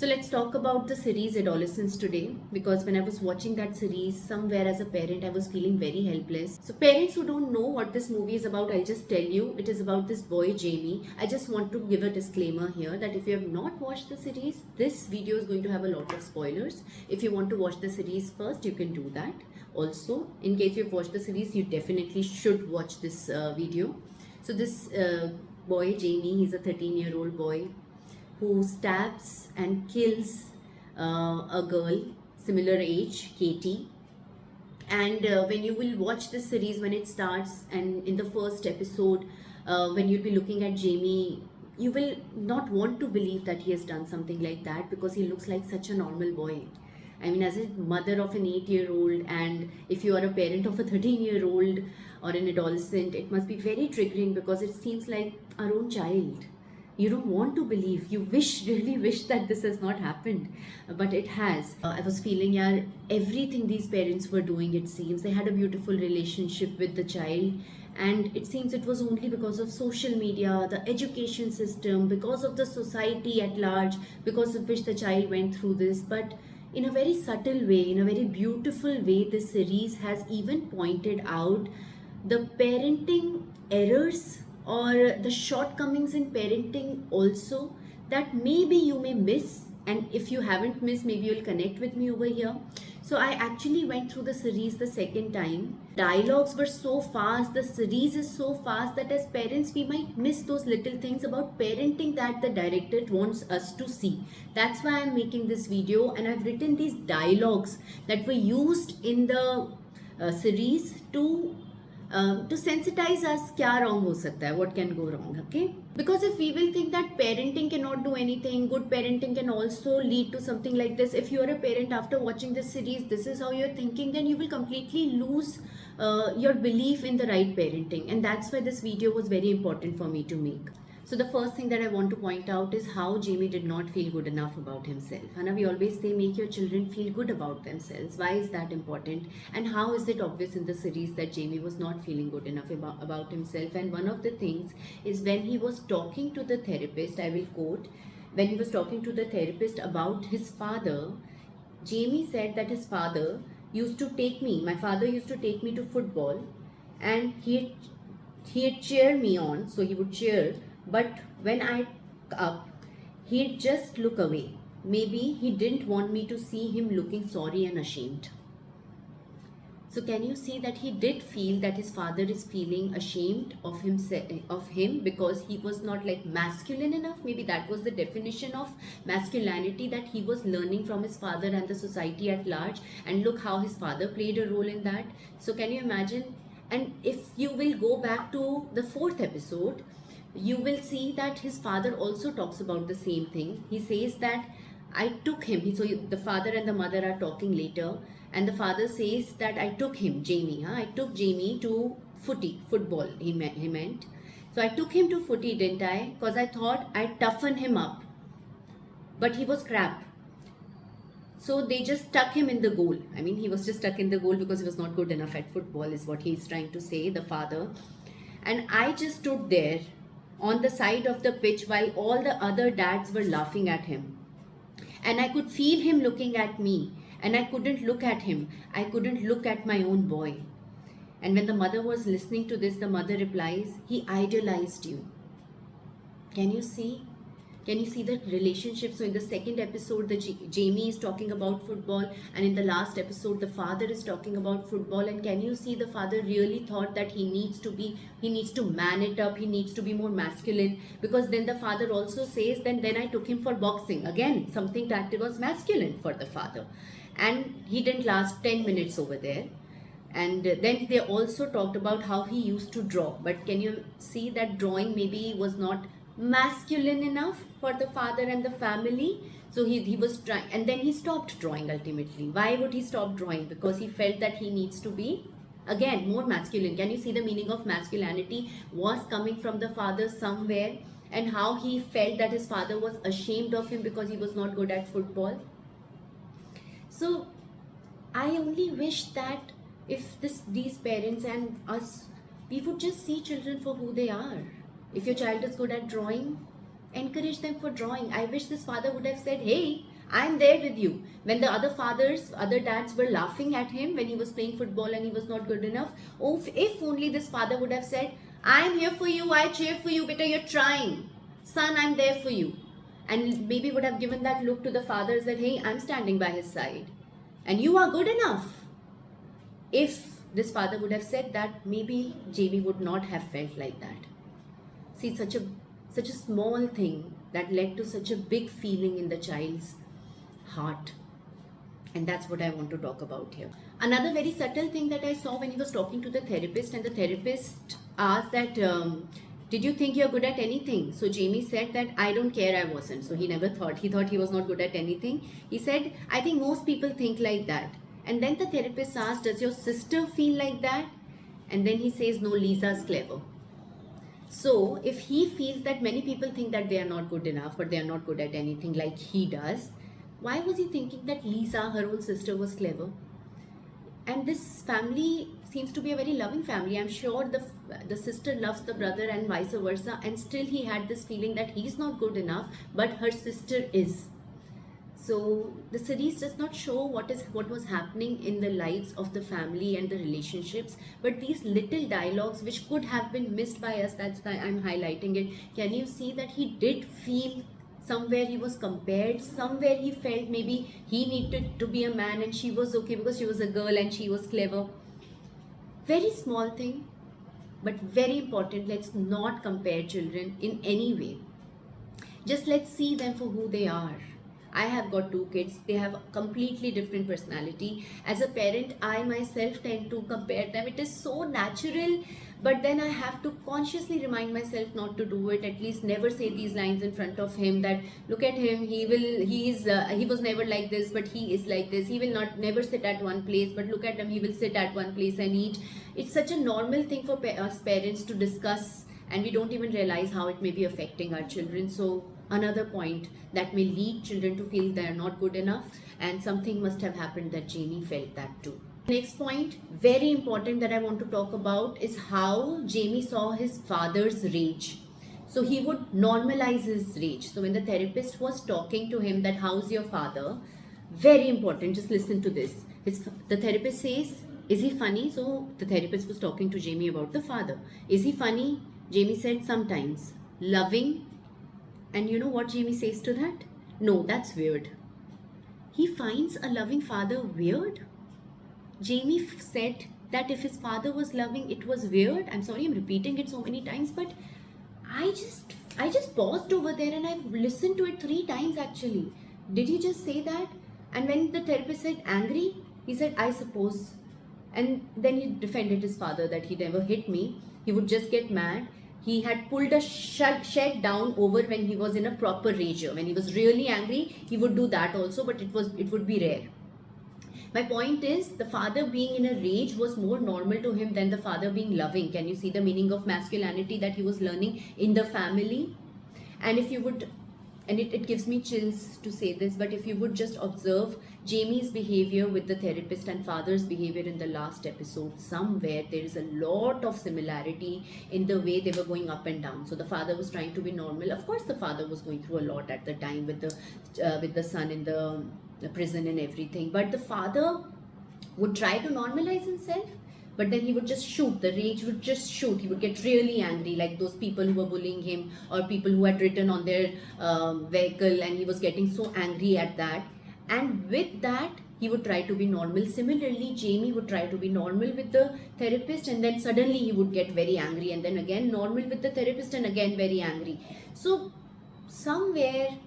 So let's talk about the series Adolescence today, because when I was watching that series, somewhere as a parent, I was feeling very helpless. So parents who don't know what this movie is about, I'll just tell you, it is about this boy Jamie. I just want to give a disclaimer here that if you have not watched the series, this video is going to have a lot of spoilers. If you want to watch the series first, you can do that. Also, in case you've watched the series, you definitely should watch this video. So this boy Jamie, he's a 13-year-old boy who stabs and kills a girl similar age, Katie. And when you will watch this series, when it starts, and in the first episode, when you'll be looking at Jamie, you will not want to believe that he has done something like that, because he looks like such a normal boy. I mean, as a mother of an 8-year-old, and if you are a parent of a 13-year-old or an adolescent, it must be very triggering, because it seems like our own child. You don't want to believe, you really wish that this has not happened, but it has. I was feeling, yeah, everything these parents were doing, it seems they had a beautiful relationship with the child, and it seems it was only because of social media, the education system, because of the society at large, because of which the child went through this. But in a very subtle way, in a very beautiful way, this series has even pointed out the parenting errors or the shortcomings in parenting also, that maybe you may miss, and if you haven't missed, maybe you'll connect with me over here. So I actually went through the series the second time. Dialogues were so fast, the series is so fast, that as parents we might miss those little things about parenting that the director wants us to see. That's why I'm making this video, and I've written these dialogues that were used in the series to sensitize us क्या wrong हो सकता है, what can go wrong, okay? Because if we will think that parenting cannot do anything, good parenting can also lead to something like this. If you are a parent after watching this series, this is how you're thinking, then you will completely lose your belief in the right parenting. And that's why this video was very important for me to make. So the first thing that I want to point out is how Jamie did not feel good enough about himself. Hannah, we always say make your children feel good about themselves. Why is that important? And how is it obvious in the series that Jamie was not feeling good enough about himself? And one of the things is when he was talking to the therapist, I will quote, when he was talking to the therapist about his father, Jamie said that his father used to take me, my father used to take me to football, and he'd cheer me on, so he would cheer, but when I up, he'd just look away. Maybe he didn't want me to see him looking sorry and ashamed. So can you see that he did feel that his father is feeling ashamed of him because he was not like masculine enough? Maybe that was the definition of masculinity that he was learning from his father and the society at large. And look how his father played a role in that. So can you imagine? And if you will go back to the 4th episode, you will see that his father also talks about the same thing. He says that I took him. So the father and the mother are talking later, and the father says that I took him, Jamie. I took Jamie to football. He meant. So I took him to footy, didn't I? Because I thought I'd toughen him up, but he was crap. So they just stuck him in the goal. I mean, he was just stuck in the goal because he was not good enough at football, is what he's trying to say, the father. And I just stood there on the side of the pitch while all the other dads were laughing at him. And I could feel him looking at me, and I couldn't look at him. I couldn't look at my own boy. And when the mother was listening to this, the mother replies, he idolized you. Can you see? Can you see the relationship? So in the second episode, Jamie is talking about football, and in the last episode, the father is talking about football. And can you see the father really thought that he needs to man it up, he needs to be more masculine, because then the father also says, then I took him for boxing. Again, something that was masculine for the father. And he didn't last 10 minutes over there. And then they also talked about how he used to draw. But can you see that drawing maybe was not masculine enough for the father and the family? So he was trying, and then he stopped drawing ultimately. Why would he stop drawing? Because he felt that he needs to be, again, more masculine. Can you see the meaning of masculinity was coming from the father somewhere, and how he felt that his father was ashamed of him because he was not good at football? So I only wish that if these parents and us, we would just see children for who they are. If your child is good at drawing, encourage them for drawing. I wish this father would have said, hey, I'm there with you. When the other fathers, other dads were laughing at him when he was playing football and he was not good enough, oh, if only this father would have said, I'm here for you, I cheer for you, beta, you're trying. Son, I'm there for you. And maybe would have given that look to the fathers that, hey, I'm standing by his side. And you are good enough. If this father would have said that, maybe Jamie would not have felt like that. See, such a small thing that led to such a big feeling in the child's heart. And that's what I want to talk about here. Another very subtle thing that I saw when he was talking to the therapist, and the therapist asked that, did you think you're good at anything? So Jamie said that, I don't care, I wasn't. So he never thought, he thought he was not good at anything. He said, I think most people think like that. And then the therapist asked, does your sister feel like that? And then he says, no, Lisa's clever. So if he feels that many people think that they are not good enough or they are not good at anything like he does, why was he thinking that Lisa, her own sister, was clever? And this family seems to be a very loving family. I'm sure the sister loves the brother and vice versa, and still he had this feeling that he's not good enough, but her sister is. So the series does not show what was happening in the lives of the family and the relationships, but these little dialogues which could have been missed by us, that's why I'm highlighting it. Can you see that he did feel somewhere he was compared, somewhere he felt maybe he needed to be a man and she was okay because she was a girl and she was clever. Very small thing, but very important. Let's not compare children in any way. Just let's see them for who they are. I have got two kids. They have a completely different personality. As a parent, I myself tend to compare them. It is so natural, but then I have to consciously remind myself not to do it. At least never say these lines in front of him that, look at him, he was never like this, but he is like this. He will never sit at one place, but look at him, he will sit at one place and eat. It's such a normal thing for us parents to discuss, and we don't even realize how it may be affecting our children. So another point that may lead children to feel they are not good enough, and something must have happened that Jamie felt that too. Next point, very important, that I want to talk about is how Jamie saw his father's rage. So he would normalize his rage. So when the therapist was talking to him that, how's your father, very important, just listen to this. The therapist says, is he funny? So the therapist was talking to Jamie about the father. Is he funny? Jamie said, sometimes. Loving? And you know what Jamie says to that? No, that's weird. He finds a loving father weird? Jamie said that if his father was loving, it was weird. I'm sorry, I'm repeating it so many times, but I just paused over there and I've listened to it 3 times actually. Did he just say that? And when the therapist said angry, he said, I suppose. And then he defended his father that he never hit me. He would just get mad. He had pulled a shed down over when he was in a proper rage. When he was really angry, he would do that also, but it would be rare. My point is, the father being in a rage was more normal to him than the father being loving. Can you see the meaning of masculinity that he was learning in the family? And if you would, and it gives me chills to say this, but if you would just observe Jamie's behavior with the therapist and father's behavior in the last episode, somewhere there is a lot of similarity in the way they were going up and down. So the father was trying to be normal. Of course, the father was going through a lot at the time with the son in the prison and everything. But the father would try to normalize himself, but then he would just shoot. The rage would just shoot. He would get really angry, like those people who were bullying him or people who had written on their vehicle, and he was getting so angry at that. And with that, he would try to be normal. Similarly, Jamie would try to be normal with the therapist, and then suddenly he would get very angry, and then again normal with the therapist, and again very angry. So somewhere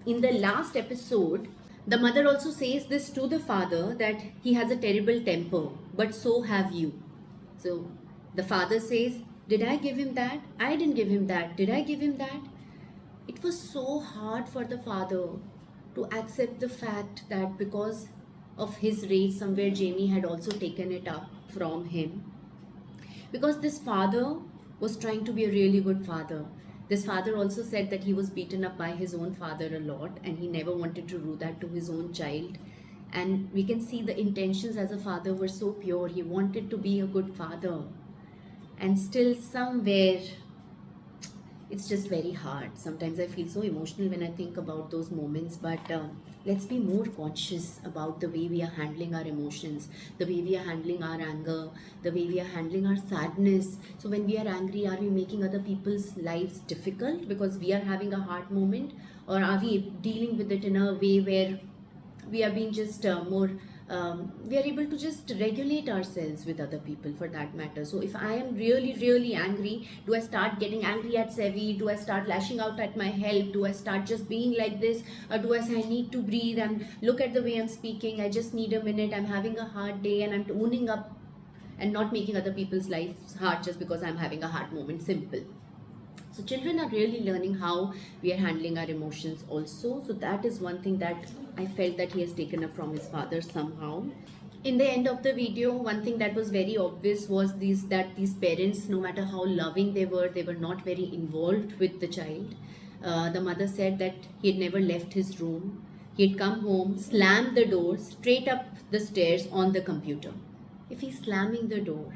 in the last episode, the mother also says this to the father, that he has a terrible temper, but so have you. So the father says, did I give him that? I didn't give him that. Did I give him that? It was so hard for the father to accept the fact that because of his rage, somewhere Jamie had also taken it up from him. Because this father was trying to be a really good father. This father also said that he was beaten up by his own father a lot, and he never wanted to do that to his own child. And we can see the intentions as a father were so pure. He wanted to be a good father. And still somewhere It's just very hard. Sometimes I feel so emotional when I think about those moments, but let's be more conscious about the way we are handling our emotions, the way we are handling our anger, the way we are handling our sadness. So when we are angry, are we making other people's lives difficult because we are having a hard moment, or are we dealing with it in a way where we are being just more we are able to just regulate ourselves with other people for that matter. So if I am really really angry, do I start getting angry at Sevi? Do I start lashing out at my help? Do I start just being like this, or do I say I need to breathe and look at the way I'm speaking, I just need a minute, I'm having a hard day, and I'm owning up and not making other people's lives hard just because I'm having a hard moment? Simple. So children are really learning how we are handling our emotions also. So that is one thing that I felt that he has taken up from his father somehow. In the end of the video, one thing that was very obvious was these parents, no matter how loving they were not very involved with the child. The mother said that he had never left his room. He had come home, slammed the door straight up the stairs on the computer. If he's slamming the door,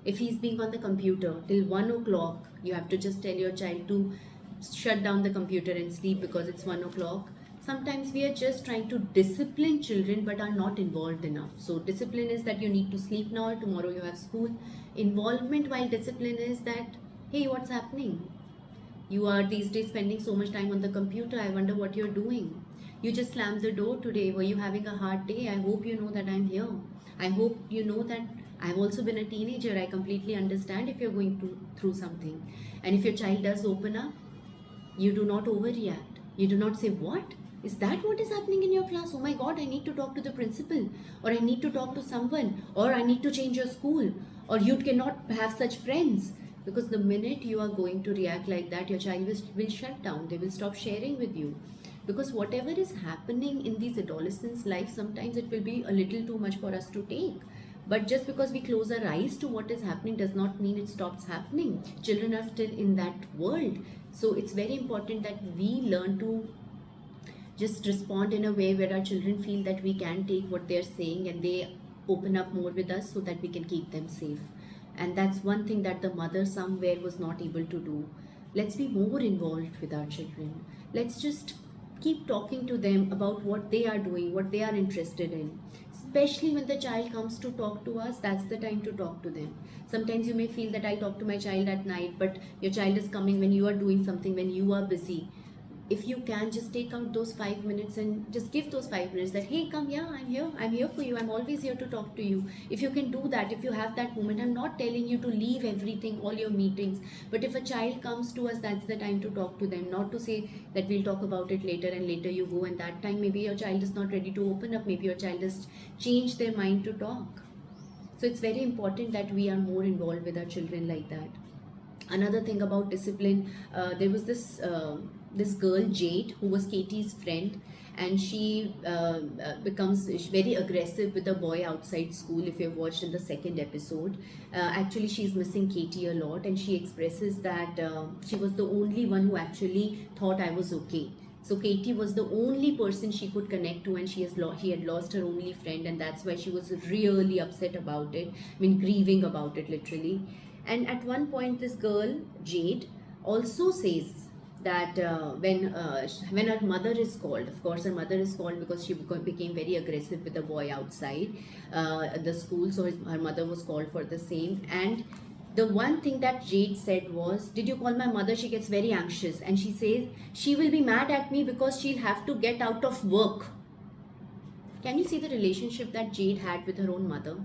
if he's being on the computer till 1 o'clock, you have to just tell your child to shut down the computer and sleep because it's 1 o'clock. Sometimes we are just trying to discipline children but are not involved enough. So discipline is that you need to sleep now, tomorrow you have school. Involvement while discipline is that, hey, what's happening? You are these days spending so much time on the computer. I wonder what you're doing. You just slammed the door today. Were you having a hard day? I hope you know that I'm here. I hope you know that I've also been a teenager. I completely understand if you're going through something. And if your child does open up, you do not overreact. You do not say, what? Is that what is happening in your class? Oh my God, I need to talk to the principal, or I need to talk to someone, or I need to change your school, or you cannot have such friends. Because the minute you are going to react like that, your child will shut down. They will stop sharing with you. Because whatever is happening in these adolescents' life, sometimes it will be a little too much for us to take. But just because we close our eyes to what is happening does not mean it stops happening. Children are still in that world. So it's very important that we learn to just respond in a way where our children feel that we can take what they're saying and they open up more with us so that we can keep them safe. And that's one thing that the mother somewhere was not able to do. Let's be more involved with our children. Let's just keep talking to them about what they are doing, what they are interested in. Especially when the child comes to talk to us, that's the time to talk to them. Sometimes you may feel that I talk to my child at night, but your child is coming when you are doing something, when you are busy. If you can just take out those 5 minutes and just give those 5 minutes that, hey, come, yeah, I'm here for you, I'm always here to talk to you. If you can do that, if you have that moment, I'm not telling you to leave everything, all your meetings, but if a child comes to us, that's the time to talk to them, not to say that we'll talk about it later, and later you go, and that time maybe your child is not ready to open up, maybe your child has changed their mind to talk. So it's very important that we are more involved with our children like that. Another thing about discipline, there was this girl Jade who was Katie's friend, and she becomes very aggressive with a boy outside school. If you've watched in the second episode, actually she's missing Katie a lot, and she expresses that she was the only one who actually thought I was okay. So Katie was the only person she could connect to, and she had lost her only friend, and that's why she was really upset about it. I mean, grieving about it literally. And at one point, this girl Jade also says that when her mother is called, of course her mother is called because she became very aggressive with the boy outside the school. So her mother was called for the same, and the one thing that Jade said was, did you call my mother? She gets very anxious, and she says she will be mad at me because she'll have to get out of work. Can you see the relationship that Jade had with her own mother?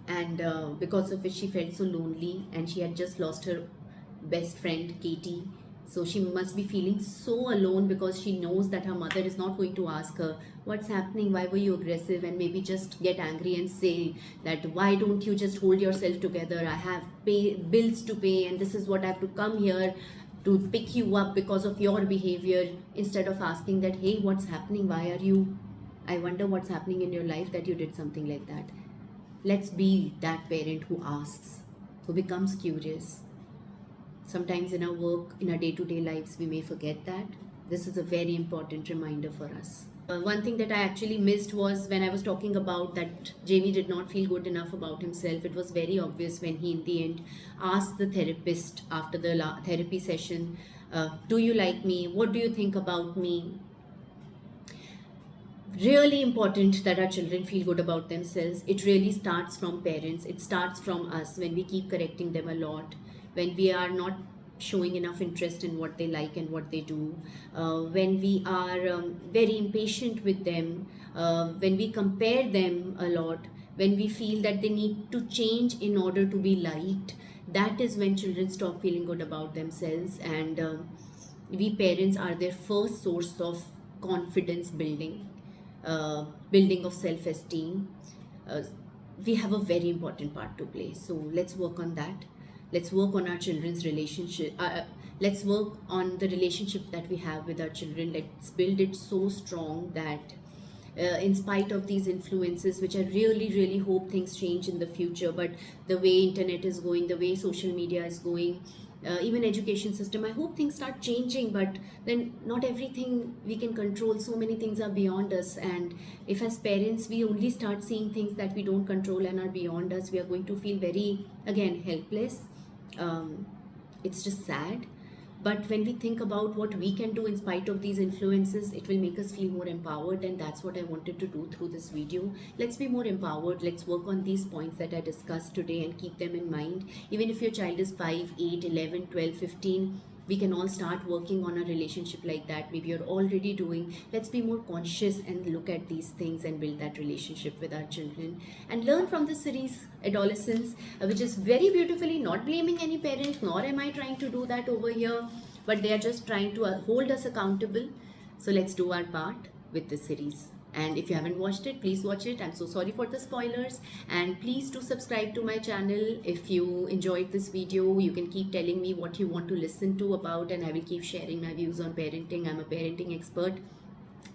And because of which she felt so lonely, and she had just lost her best friend Katie. So she must be feeling so alone because she knows that her mother is not going to ask her what's happening, why were you aggressive, and maybe just get angry and say that why don't you just hold yourself together, I have bills to pay, and this is what I have to come here to pick you up because of your behavior, instead of asking that, hey, what's happening, why are you, I wonder what's happening in your life that you did something like that. Let's be that parent who asks, who becomes curious. Sometimes in our work, in our day-to-day lives, we may forget that. This is a very important reminder for us. One thing that I actually missed was when I was talking about that Jamie did not feel good enough about himself. It was very obvious when he, in the end, asked the therapist after the therapy session, "Do you like me? What do you think about me?" Really important that our children feel good about themselves. It really starts from parents, it starts from us when we keep correcting them a lot, when we are not showing enough interest in what they like and what they do, when we are very impatient with them, when we compare them a lot, when we feel that they need to change in order to be liked. That is when children stop feeling good about themselves, and we parents are their first source of confidence building, building of self esteem. Uh, we have a very important part to play. So let's work on that. Let's work on our children's relationship. Let's work on the relationship that we have with our children. Let's build it so strong that in spite of these influences, which I really really hope things change in the future, but the way internet is going, the way social media is going, even education system, I hope things start changing. But then not everything we can control, so many things are beyond us, and if as parents we only start seeing things that we don't control and are beyond us, we are going to feel very, again, helpless. It's just sad. But when we think about what we can do in spite of these influences, it will make us feel more empowered, and that's what I wanted to do through this video. Let's be more empowered. Let's work on these points that I discussed today and keep them in mind. Even if your child is 5, 8, 11, 12, 15, we can all start working on a relationship like that. Maybe you're already doing. Let's be more conscious and look at these things and build that relationship with our children and learn from the series Adolescence, which is very beautifully not blaming any parents, nor am I trying to do that over here, but they are just trying to hold us accountable. So let's do our part with this series. And if you haven't watched it, please watch it. I'm so sorry for the spoilers, and please do subscribe to my channel. If you enjoyed this video, you can keep telling me what you want to listen to about, and I will keep sharing my views on parenting. I'm a parenting expert.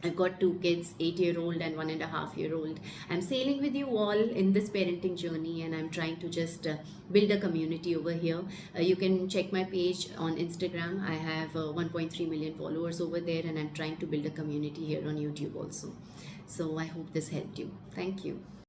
I've got 2 kids, 8-year-old and 1.5-year-old. I'm sailing with you all in this parenting journey, and I'm trying to just build a community over here. You can check my page on Instagram. I have 1.3 million followers over there, and I'm trying to build a community here on YouTube also. So I hope this helped you. Thank you.